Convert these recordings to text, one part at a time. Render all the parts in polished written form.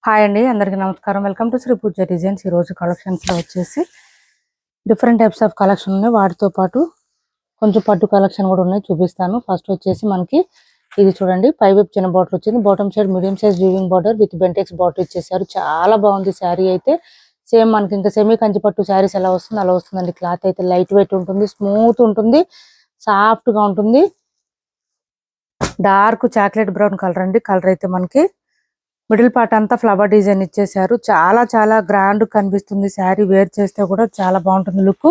Hi అండి, అందరికీ నమస్కారం. Welcome to Shri Pooja designs. ఈరోజు కలెక్షన్స్లో వచ్చేసి డిఫరెంట్ టైప్స్ ఆఫ్ కలెక్షన్ ఉన్నాయి. వాటితో పాటు కొంచెం పట్టు కలెక్షన్ కూడా ఉన్నాయి, చూపిస్తాను. ఫస్ట్ వచ్చేసి మనకి ఇది చూడండి, పై వైపు చిన్న బార్డర్ వచ్చింది, bottom side medium size weaving border with Bentex border ఇచ్చేసారు. చాలా బాగుంది శారీ అయితే. సేమ్ మనకి ఇంకా సెమీ కంచి పట్టు శారీస్ ఎలా వస్తుంది అలా వస్తుందండి. క్లాత్ అయితే లైట్ వెయిట్ ఉంటుంది, స్మూత్ ఉంటుంది, సాఫ్ట్ గా ఉంటుంది. డార్క్ చాక్లెట్ బ్రౌన్ కలర్ అండి. కలర్ అయితే మనకి మిడిల్ పార్ట్ అంతా ఫ్లవర్ డిజైన్ ఇచ్చేసారు. చాలా చాలా గ్రాండ్ కనిపిస్తుంది. శారీ వేర్ చేస్తే కూడా చాలా బాగుంటుంది. లుక్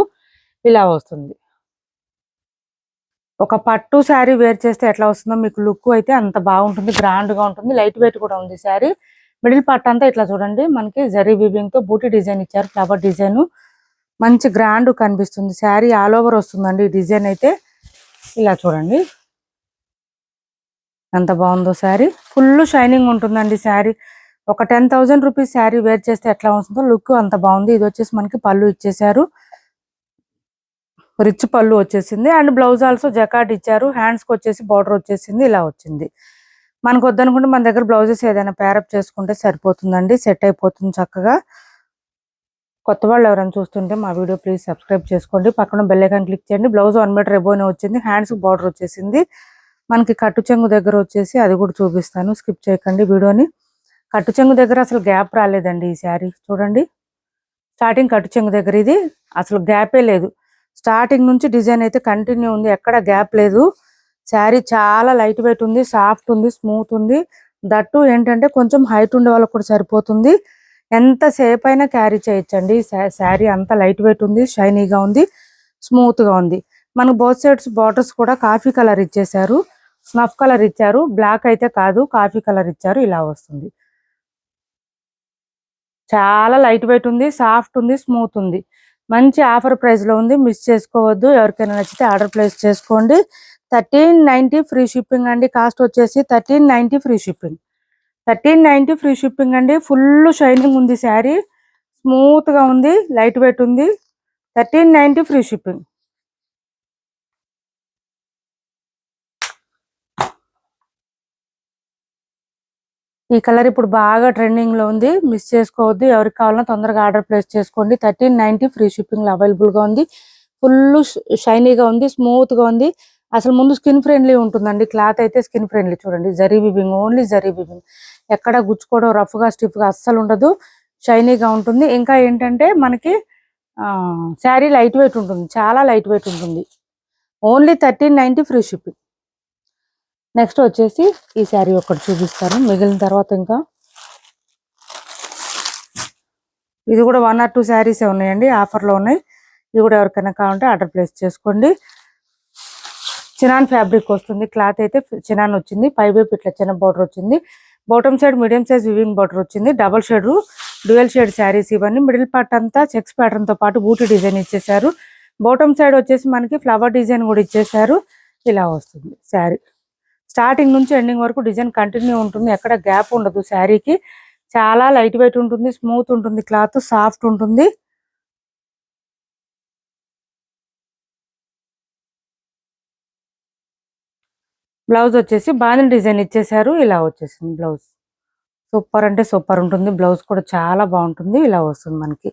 ఇలా వస్తుంది. ఒక పట్టు శారీ వేర్ చేస్తే ఎట్లా వస్తుందో మీకు లుక్ అయితే అంత బాగుంటుంది, గ్రాండ్ గా ఉంటుంది. లైట్ వెయిట్ కూడా ఉంది శారీ. మిడిల్ పార్ట్ అంతా ఇట్లా చూడండి, మనకి జరీ వీవింగ్ తో బూటీ డిజైన్ ఇచ్చారు, ఫ్లవర్ డిజైన్. మంచి గ్రాండ్ కనిపిస్తుంది. శారీ ఆల్ ఓవర్ వస్తుందండి ఈ డిజైన్ అయితే. ఇలా చూడండి ఎంత బాగుందో శారీ. ఫుల్ షైనింగ్ ఉంటుందండి శారీ. ఒక 10,000 రూపీస్ శారీ వేర్ చేస్తే ఎట్లా వస్తుందో లుక్ అంత బాగుంది. ఇది వచ్చేసి మనకి పళ్ళు ఇచ్చేసారు, రిచ్ పళ్ళు వచ్చేసింది. అండ్ బ్లౌజ్ ఆల్సో జకాట్ ఇచ్చారు. హ్యాండ్స్ కి వచ్చేసి బార్డర్ వచ్చేసింది, ఇలా వచ్చింది. మనకు వద్దనుకుంటే మన దగ్గర బ్లౌజెస్ ఏదైనా పేరప్ చేసుకుంటే సరిపోతుందండి, సెట్ అయిపోతుంది చక్కగా. కొత్త వాళ్ళు ఎవరైనా చూస్తుంటే మా వీడియో ప్లీజ్ సబ్స్క్రైబ్ చేసుకోండి, పక్కన బెల్ ఐకాన్ క్లిక్ చేయండి. బ్లౌజ్ 1 మీటర్ ఎబోనే వచ్చింది, హ్యాండ్స్ బార్డర్ వచ్చేసింది. మనకి కట్టు చెంగు దగ్గర వచ్చేసి అది కూడా చూపిస్తాను, స్కిప్ చేయకండి వీడియోని. కట్టు చెంగు దగ్గర అసలు గ్యాప్ రాలేదండి ఈ శారీ చూడండి. స్టార్టింగ్ కట్టు చెంగు దగ్గర ఇది అసలు గ్యాపే లేదు. స్టార్టింగ్ నుంచి డిజైన్ అయితే కంటిన్యూ ఉంది, ఎక్కడ గ్యాప్ లేదు. శారీ చాలా లైట్ వెయిట్ ఉంది, సాఫ్ట్ ఉంది, స్మూత్ ఉంది. దట్టు ఏంటంటే కొంచెం హైట్ ఉండే వాళ్ళకి కూడా సరిపోతుంది. ఎంత సేపు అయినా క్యారీ చేయొచ్చండి. శారీ అంత లైట్ వెయిట్ ఉంది, షైనీగా ఉంది, స్మూత్ గా ఉంది. మనకు బోత్ సైడ్స్ బార్డర్స్ కూడా కాఫీ కలర్ ఇచ్చేసారు, స్నఫ్ కలర్ ఇచ్చారు, బ్లాక్ అయితే కాదు, కాఫీ కలర్ ఇచ్చారు. ఇలా వస్తుంది. చాలా లైట్ వెయిట్ ఉంది, సాఫ్ట్ ఉంది, స్మూత్ ఉంది. మంచి ఆఫర్ ప్రైస్ లో ఉంది, మిస్ చేసుకోవద్దు. ఎవరికైనా నచ్చితే ఆర్డర్ ప్లేస్ చేసుకోండి. 1390 ఫ్రీ షిప్పింగ్ అండి. కాస్ట్ వచ్చేసి 1390 ఫ్రీ షిప్పింగ్. 1390 ఫ్రీ షిప్పింగ్ అండి. ఫుల్ షైనింగ్ ఉంది శారీ, స్మూత్ గా ఉంది, లైట్ వెయిట్ ఉంది. 1390 ఫ్రీ షిప్పింగ్. ఈ కలర్ ఇప్పుడు బాగా ట్రెండింగ్ లో ఉంది, మిస్ చేసుకోవద్దు. ఎవరికి కావాలన్నా తొందరగా ఆర్డర్ ప్లేస్ చేసుకోండి. 1390 ఫ్రీ షిప్పింగ్ అవైలబుల్ గా ఉంది. ఫుల్ షైనీగా ఉంది, స్మూత్ గా ఉంది. అసలు ముందు స్కిన్ ఫ్రెండ్లీ ఉంటుందండి. క్లాత్ అయితే స్కిన్ ఫ్రెండ్లీ చూడండి, zari weaving, only zari weaving. ఎక్కడ గుచ్చుకోవడం, రఫ్ గా స్టిఫ్ గా అస్సలు ఉండదు, షైనీగా ఉంటుంది. ఇంకా ఏంటంటే మనకి శారీ లైట్ వెయిట్ ఉంటుంది, చాలా లైట్ వెయిట్ ఉంటుంది. Only 1390 free shipping. నెక్స్ట్ వచ్చేసి ఈ శారీ ఒకటి చూపిస్తాను, మిగిలిన తర్వాత ఇంకా ఇది కూడా 1 or 2 శారీస్ ఉన్నాయండి, ఆఫర్లో ఉన్నాయి. ఇవి కూడా ఎవరికైనా కావాలంటే ఆర్డర్ ప్లేస్ చేసుకోండి. చినాన్ ఫ్యాబ్రిక్ వస్తుంది, క్లాత్ అయితే చినాన్ వచ్చింది. పై వైపు ఇట్లా చిన్న బార్డర్ వచ్చింది, bottom side medium size weaving border వచ్చింది. Double shade, dual shade saris ఇవన్నీ. మిడిల్ పార్ట్ అంతా చెక్స్ ప్యాటర్న్ తో పాటు బూటీ డిజైన్ ఇచ్చేసారు. బాటమ్ సైడ్ వచ్చేసి మనకి ఫ్లవర్ డిజైన్ కూడా ఇచ్చేసారు. ఇలా వస్తుంది శారీ. స్టార్టింగ్ నుంచి ఎండింగ్ వరకు డిజైన్ కంటిన్యూ ఉంటుంది, ఎక్కడ గ్యాప్ ఉండదు శారీకి. చాలా లైట్ వెయిట్ ఉంటుంది, స్మూత్ ఉంటుంది, క్లాత్ సాఫ్ట్ ఉంటుంది. బ్లౌజ్ వచ్చేసి బాందిని డిజైన్ ఇచ్చేసారు. ఇలా వచ్చేసింది బ్లౌజ్. సూపర్ అంటే సూపర్ ఉంటుంది. బ్లౌజ్ కూడా చాలా బాగుంటుంది. ఇలా వస్తుంది మనకి,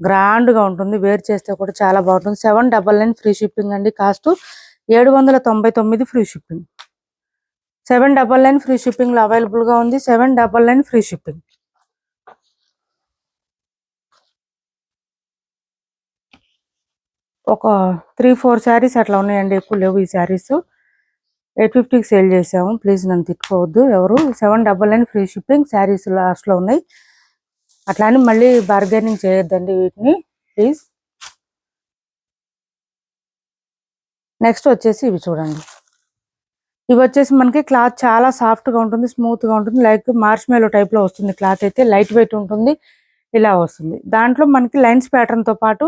గ్రాండ్ గా ఉంటుంది. వేర్ చేస్తే కూడా చాలా బాగుంటుంది. 799 ఫ్రీ షిప్పింగ్ అండి. Cost 799 free shipping. 799 free shipping లో అవైలబుల్ గా ఉంది. 799 ఫ్రీ షిప్పింగ్. ఒక 3-4 శారీస్ అట్లా ఉన్నాయండి, ఎక్కువ లేవు ఈ శారీస్. 850కి సేల్ చేసాము, ప్లీజ్ నన్ను తిట్టుకోవద్దు ఎవరు. 799 ఫ్రీ షిప్పింగ్. శారీస్ లాస్ట్ లో ఉన్నాయి, అట్లా అని మళ్ళీ బార్గెనింగ్ చేయొద్దండి వీటిని ప్లీజ్. నెక్స్ట్ వచ్చేసి ఇవి చూడండి. ఇవి వచ్చేసి మనకి క్లాత్ చాలా సాఫ్ట్ గా ఉంటుంది, స్మూత్ గా ఉంటుంది, లైక్ మార్ష్మెలో టైప్ లో వస్తుంది. క్లాత్ అయితే లైట్ వెయిట్ ఉంటుంది, ఇలా వస్తుంది. దాంట్లో మనకి లైన్స్ ప్యాటర్న్ తో పాటు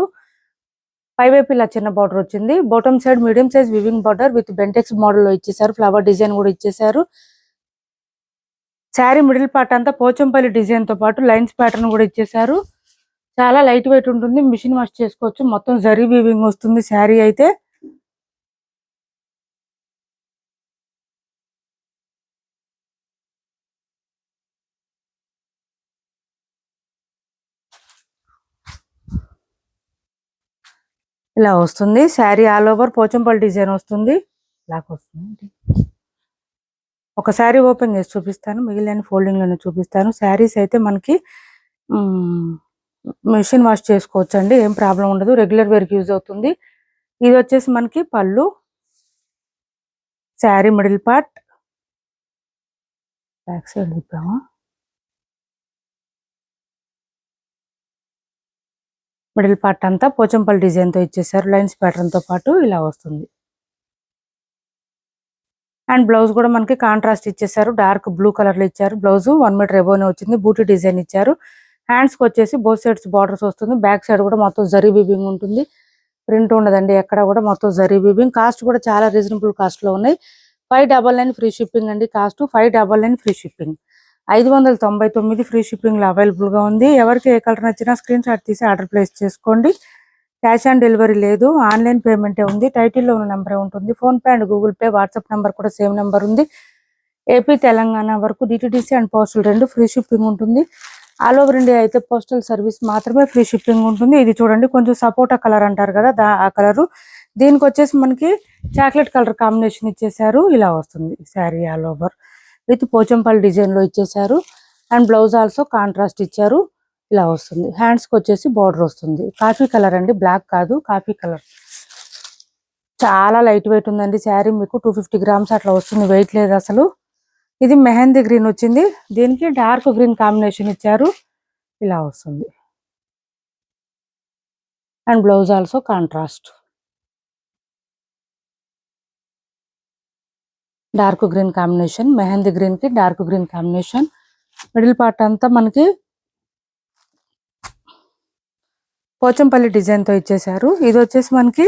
పైవైపు ఇలా చిన్న బార్డర్ వచ్చింది. Bottom side medium size weaving border with Bentex model లో ఇచ్చేసారు. ఫ్లవర్ డిజైన్ కూడా ఇచ్చేసారు. శారీ మిడిల్ పార్ట్ అంతా పోచంపల్లి డిజైన్ తో పాటు లైన్స్ ప్యాటర్న్ కూడా ఇచ్చేసారు. చాలా లైట్ వెయిట్ ఉంటుంది, మిషన్ వాష్ చేసుకోవచ్చు. మొత్తం జరీ వీవింగ్ వస్తుంది శారీ అయితే. ఇలా వస్తుంది. Sari all over Pochampally design వస్తుంది. ఇలా వస్తుంది. ఒక శారీ ఓపెన్ చేసి చూపిస్తాను, మిగిలిన ఫోల్డింగ్ లోనే చూపిస్తాను. శారీస్ అయితే మనకి మెషిన్ వాష్ చేసుకోవచ్చు అండి, ఏం ప్రాబ్లం ఉండదు. రెగ్యులర్ వేర్కి యూజ్ అవుతుంది. ఇది వచ్చేసి మనకి పళ్ళు, sari middle part, back side తిప్పాము. మిడిల్ పార్ట్ అంతా పోచంపల్లి డిజైన్ తో ఇచ్చేసారు, లైన్స్ ప్యాటర్న్ తో పాటు ఇలా వస్తుంది. అండ్ బ్లౌజ్ కూడా మనకి కాంట్రాస్ట్ ఇచ్చేసారు, డార్క్ బ్లూ కలర్ లో ఇచ్చారు. బ్లౌజ్ 1 మీటర్ ఎబోనే వచ్చింది, బూటీ డిజైన్ ఇచ్చారు. హ్యాండ్స్ కి వచ్చేసి బోత్ సైడ్స్ బార్డర్స్ వస్తుంది. బ్యాక్ సైడ్ కూడా మొత్తం జరీ వీవింగ్ ఉంటుంది, ప్రింట్ ఉండదండి ఎక్కడ కూడా, మొత్తం జరీ వీవింగ్. కాస్ట్ కూడా చాలా రీజనబుల్ కాస్ట్ లో ఉన్నాయి. 599 ఫ్రీ షిప్పింగ్ అండి. Cost 599 free shipping. 599 free shipping లో అవైలబుల్ గా ఉంది. ఎవరికి ఏ కలర్ నచ్చినా స్క్రీన్ షాట్ తీసి ఆర్డర్ ప్లేస్ చేసుకోండి. క్యాష్ ఆన్ డెలివరీ లేదు, ఆన్లైన్ పేమెంటే ఉంది. టైటిల్లో ఉన్న నెంబరే ఉంటుంది. Phone pay and Google pay, WhatsApp number కూడా సేమ్ నెంబర్ ఉంది. ఏపీ తెలంగాణ వరకు DTDC and postal 2 free shipping ఉంటుంది. ఆల్ ఓవర్ ఇండియా అయితే పోస్టల్ సర్వీస్ మాత్రమే ఫ్రీ షిప్పింగ్ ఉంటుంది. ఇది చూడండి, కొంచెం సపోటా కలర్ అంటారు కదా, ఆ కలరు. దీనికి వచ్చేసి మనకి చాక్లెట్ కలర్ కాంబినేషన్ ఇచ్చేసారు. ఇలా వస్తుంది sari all over with Pochampally design లో ఇచ్చేసారు. అండ్ బ్లౌజ్ ఆల్సో కాంట్రాస్ట్ ఇచ్చారు. ఇలా వస్తుంది. హ్యాండ్స్ కి వచ్చేసి బార్డర్ వస్తుంది. కాఫీ కలర్ అండి, బ్లాక్ కాదు, కాఫీ కలర్. చాలా లైట్ వెయిట్ ఉందండి శారీ, మీకు 250 గ్రామ్స్ అట్లా వస్తుంది, వెయిట్ లేదు అసలు. ఇది మెహందీ గ్రీన్ వచ్చింది, దీనికి డార్క్ గ్రీన్ కాంబినేషన్ ఇచ్చారు. ఇలా వస్తుంది. And blouse also contrast, dark green combination, mehndi green కి dark green combination. Middle part అంతా మనకి పోచంపల్లి డిజైన్ తో ఇచ్చేసారు. ఇది వచ్చేసి మనకి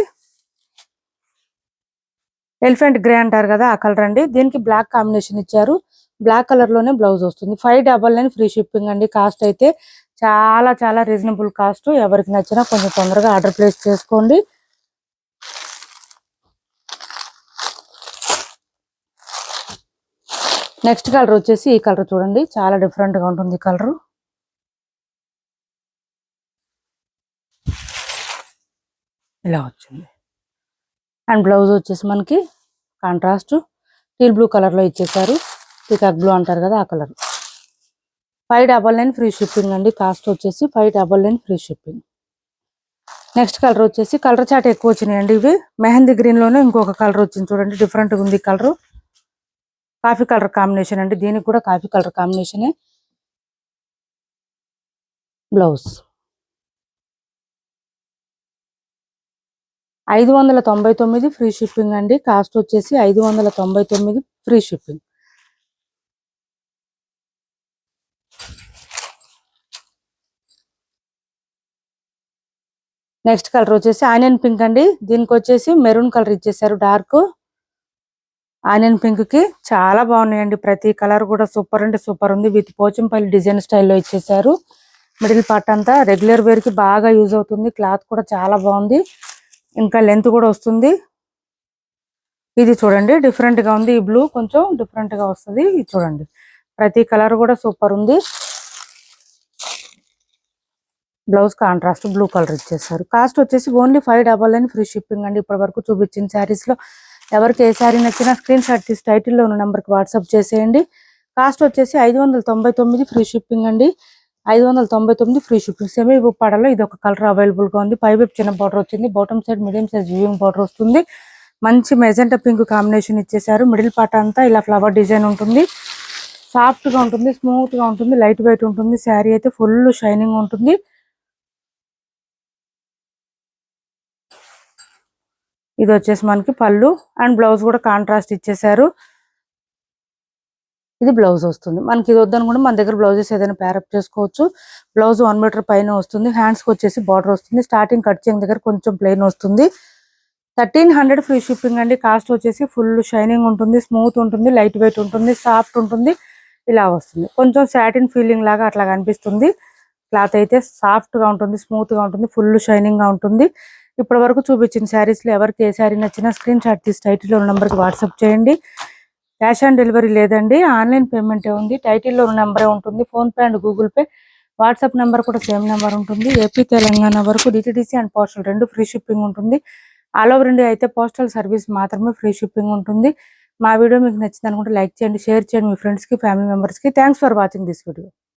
ఎలిఫెంట్ గ్రే అంటారు కదా, ఆ కలర్ అండి. దీనికి బ్లాక్ కాంబినేషన్ ఇచ్చారు, బ్లాక్ కలర్ లోనే బ్లౌజ్ వస్తుంది. 599 ఫ్రీ షిప్పింగ్ అండి. కాస్ట్ అయితే చాలా చాలా రీజనబుల్ కాస్ట్. ఎవరికి నచ్చినా కొంచెం తొందరగా ఆర్డర్ ప్లేస్ చేసుకోండి. నెక్స్ట్ కలర్ వచ్చేసి ఈ కలర్ చూడండి, చాలా డిఫరెంట్ గా ఉంటుంది ఈ కలర్. ఇలా వచ్చింది. అండ్ బ్లౌజ్ వచ్చేసి మనకి కాంట్రాస్ట్ టీల్ బ్లూ కలర్ లో ఇచ్చేసారు, పీకాక్ బ్లూ అంటారు కదా, ఆ కలర్. 599 ఫ్రీ షిప్పింగ్ అండి. కాస్ట్ వచ్చేసి 599 ఫ్రీ షిప్పింగ్. నెక్స్ట్ కలర్ వచ్చేసి, కలర్ చాట్ ఎక్కువ వచ్చినాయండి ఇవి. మెహందీ గ్రీన్ లోనే ఇంకొక కలర్ వచ్చింది చూడండి, డిఫరెంట్ గా ఉంది కలర్. కాఫీ కలర్ కాంబినేషన్ అండి, దీనికి కూడా కాఫీ కలర్ కాంబినేషనే. బ్లౌజ్ 599 ఫ్రీ షిప్పింగ్ అండి. కాస్ట్ వచ్చేసి 599 ఫ్రీ షిప్పింగ్. నెక్స్ట్ కలర్ వచ్చేసి ఆనియన్ పింక్ అండి. దీనికి వచ్చేసి మెరూన్ కలర్ ఇచ్చేసారు, డార్క్ ఆనియన్ పింక్ కి. చాలా బాగున్నాయండి, ప్రతి కలర్ కూడా సూపర్ అంటే సూపర్ ఉంది. విత్ పోచంపల్లి డిజైన్ స్టైల్లో ఇచ్చేసారు. మిడిల్ పార్ట్ అంతా రెగ్యులర్ వేర్ కి బాగా యూజ్ అవుతుంది. క్లాత్ కూడా చాలా బాగుంది, ఇంకా లెంత్ కూడా వస్తుంది. ఇది చూడండి, డిఫరెంట్ గా ఉంది. ఈ బ్లూ కొంచెం డిఫరెంట్ గా వస్తుంది. ఇది చూడండి, ప్రతి కలర్ కూడా సూపర్ ఉంది. బ్లౌజ్ కాంట్రాస్ట్ బ్లూ కలర్ ఇచ్చేసారు. కాస్ట్ వచ్చేసి ఓన్లీ 599 ఫ్రీ షిప్పింగ్ అండి. ఇప్పటి వరకు చూపించిన శారీస్ లో ఎవరికి ఏ శారీ నచ్చినా స్క్రీన్ షాట్ తీసి టైటిల్లో ఉన్న నెంబర్కి వాట్సాప్ చేసేయండి. కాస్ట్ వచ్చేసి 599 ఫ్రీ షిప్పింగ్ అండి. 599 ఫ్రీ షిప్పింగ్. సెమీ ఉప్పాడలో ఇది ఒక కలర్ అవైలబుల్ గా ఉంది. పై వైపు చిన్న బార్డర్ వచ్చింది, bottom side medium size viewing border వస్తుంది. మంచి మెజెంటా పింక్ కాంబినేషన్ ఇచ్చేసారు. మిడిల్ పార్ట్ అంతా ఇలా ఫ్లవర్ డిజైన్ ఉంటుంది. సాఫ్ట్ గా ఉంటుంది, స్మూత్ గా ఉంటుంది, లైట్ వెయిట్ ఉంటుంది. శారీ అయితే ఫుల్ షైనింగ్ ఉంటుంది. ఇది వచ్చేసి మనకి పళ్ళు అండ్ బ్లౌజ్ కూడా కాంట్రాస్ట్ ఇచ్చేసారు. ఇది బ్లౌజ్ వస్తుంది. మనకి ఇది వద్దనుకుంటే మన దగ్గర బ్లౌజెస్ ఏదైనా ప్యారప్ చేసుకోవచ్చు. బ్లౌజ్ 1 మీటర్ పైన వస్తుంది. హ్యాండ్స్ కి వచ్చేసి బార్డర్ వస్తుంది. స్టార్టింగ్ కట్ చేసిన దగ్గర కొంచెం ప్లెయిన్ వస్తుంది. 1300 ఫ్రీ షిప్పింగ్ అండి. కాస్ట్ వచ్చేసి ఫుల్ షైనింగ్ ఉంటుంది, స్మూత్ ఉంటుంది, లైట్ వెయిట్ ఉంటుంది, సాఫ్ట్ ఉంటుంది. ఇలా వస్తుంది. కొంచెం సాటిన్ ఫీలింగ్ లాగా అట్లా కనిపిస్తుంది. క్లాత్ అయితే సాఫ్ట్ గా ఉంటుంది, స్మూత్ గా ఉంటుంది, ఫుల్ షైనింగ్ గా ఉంటుంది. ఇప్పటి వరకు చూపించిన శారీస్ లో ఎవరికి ఏ శారీ నచ్చినా స్క్రీన్ షాట్ తీసి టైటిల్లో ఉన్న నెంబర్కి వాట్సాప్ చేయండి. క్యాష్ ఆన్ డెలివరీ లేదండి, ఆన్లైన్ పేమెంటే ఉంది. టైటిల్లో ఉన్న నెంబరే ఉంటుంది. Phone pay and Google pay, WhatsApp number కూడా సేమ్ నెంబర్ ఉంటుంది. ఏపీ తెలంగాణ వరకు DTDC and postal 2 free shipping ఉంటుంది. ఆల్ ఓవర్ ఇండియా అయితే పోస్టల్ సర్వీస్ మాత్రమే ఫ్రీ షిప్పింగ్ ఉంటుంది. మా వీడియో మీకు నచ్చింది అనుకుంటే లైక్ చేయండి, షేర్ చేయండి మీ ఫ్రెండ్స్కి, ఫ్యామిలీ మెంబర్స్కి. Thanks for watching this video.